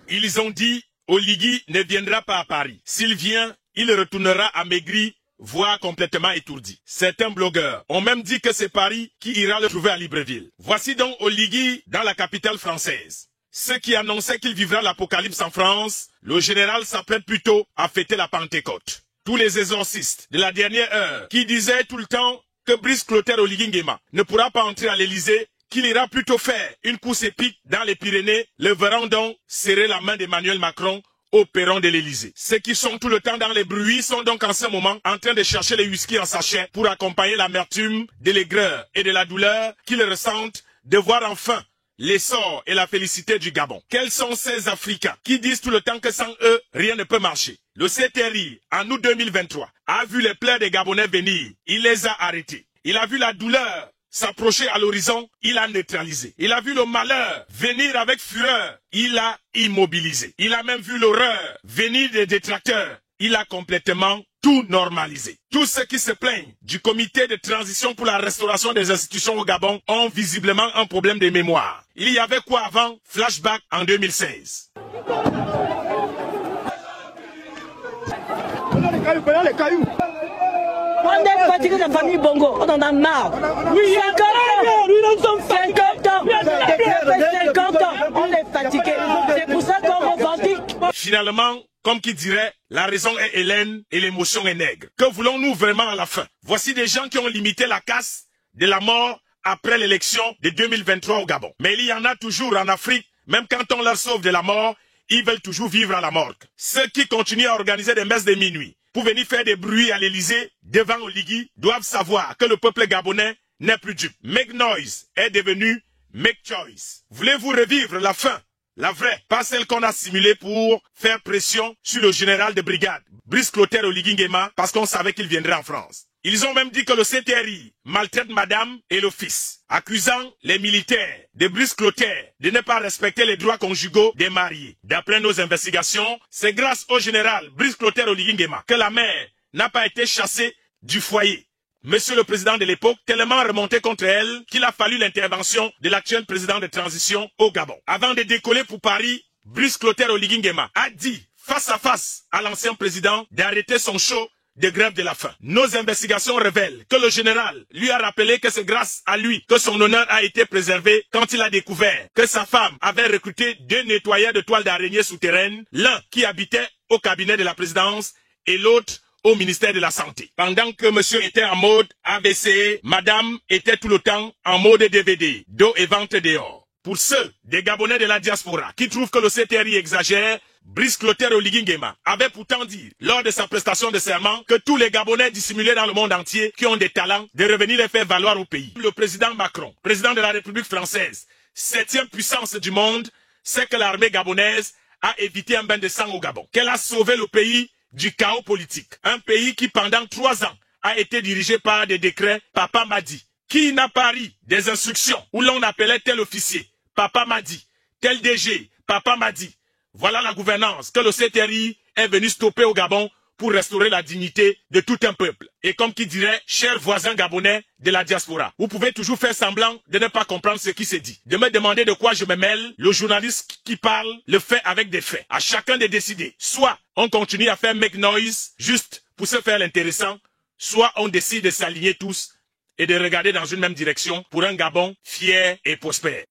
Ils ont dit, Oligui ne viendra pas à Paris. S'il vient, il retournera amaigri, voire complètement étourdi. Certains blogueurs ont même dit que c'est Paris qui ira le trouver à Libreville. Voici donc Oligui dans la capitale française. Ceux qui annonçaient qu'il vivra l'apocalypse en France, le général s'apprête plutôt à fêter la Pentecôte. Tous les exorcistes de la dernière heure qui disaient tout le temps que Brice Clotaire Oligui Nguema ne pourra pas entrer à l'Élysée, qu'il ira plutôt faire une course épique dans les Pyrénées, le verront donc serrer la main d'Emmanuel Macron au perron de l'Élysée. Ceux qui sont tout le temps dans les bruits sont donc en ce moment en train de chercher les whisky en sachet pour accompagner l'amertume de l'aigreur et de la douleur qu'ils ressentent de voir enfin l'essor et la félicité du Gabon. Quels sont ces Africains qui disent tout le temps que sans eux, rien ne peut marcher? Le CTRI, en août 2023, a vu les pleurs des Gabonais venir. Il les a arrêtés. Il a vu la douleur s'approcher à l'horizon, il a neutralisé. Il a vu le malheur venir avec fureur, il a immobilisé. Il a même vu l'horreur venir des détracteurs, il a complètement tout normalisé. Tous ceux qui se plaignent du comité de transition pour la restauration des institutions au Gabon ont visiblement un problème de mémoire. Il y avait quoi avant? Flashback en 2016. On est fatigué de la famille Bongo, on en a marre. Oui, 50 ans, on est fatigué. C'est pour ça qu'on revendique. Finalement, comme qui dirait, la raison est hélène et l'émotion est nègre. Que voulons-nous vraiment à la fin? Voici des gens qui ont limité la casse de la mort après l'élection de 2023 au Gabon. Mais il y en a toujours en Afrique, même quand on leur sauve de la mort, ils veulent toujours vivre à la morgue. Ceux qui continuent à organiser des messes de minuit pour venir faire des bruits à l'Élysée devant Oligui doivent savoir que le peuple gabonais n'est plus dupe. Make noise est devenu make choice. Voulez-vous revivre la fin? La vraie, pas celle qu'on a simulée pour faire pression sur le général de brigade, Brice Clotaire Oligui Nguema, parce qu'on savait qu'il viendrait en France. Ils ont même dit que le CTRI maltraite madame et le fils, accusant les militaires de Brice Clotaire de ne pas respecter les droits conjugaux des mariés. D'après nos investigations, c'est grâce au général Brice Clotaire Oligui Nguema que la mère n'a pas été chassée du foyer. Monsieur le président de l'époque, tellement remonté contre elle qu'il a fallu l'intervention de l'actuel président de transition au Gabon. Avant de décoller pour Paris, Brice Clotaire Oligui Nguema a dit face à face à l'ancien président d'arrêter son show de grève de la faim. Nos investigations révèlent que le général lui a rappelé que c'est grâce à lui que son honneur a été préservé quand il a découvert que sa femme avait recruté 2 nettoyeurs de toiles d'araignée souterraines, l'un qui habitait au cabinet de la présidence et l'autre au ministère de la Santé. Pendant que monsieur était en mode AVC, madame était tout le temps en mode DVD, dos et ventre dehors. Pour ceux des Gabonais de la diaspora qui trouvent que le CTRI exagère, Brice Clotaire Oligui Nguema avait pourtant dit, lors de sa prestation de serment, que tous les Gabonais dissimulés dans le monde entier qui ont des talents de revenir les faire valoir au pays. Le président Macron, président de la République française, 7e puissance du monde, sait que l'armée gabonaise a évité un bain de sang au Gabon, qu'elle a sauvé le pays du chaos politique. Un pays qui pendant 3 ans a été dirigé par des décrets Papa Madi, qui n'a pas ri des instructions où l'on appelait tel officier Papa Madi, tel DG Papa Madi. Voilà la gouvernance que le CTRI est venu stopper au Gabon pour restaurer la dignité de tout un peuple. Et comme qui dirait, chers voisins gabonais de la diaspora, vous pouvez toujours faire semblant de ne pas comprendre ce qui se dit, de me demander de quoi je me mêle. Le journaliste qui parle le fait avec des faits. À chacun de décider. Soit on continue à faire make noise juste pour se faire l'intéressant, soit on décide de s'aligner tous et de regarder dans une même direction pour un Gabon fier et prospère.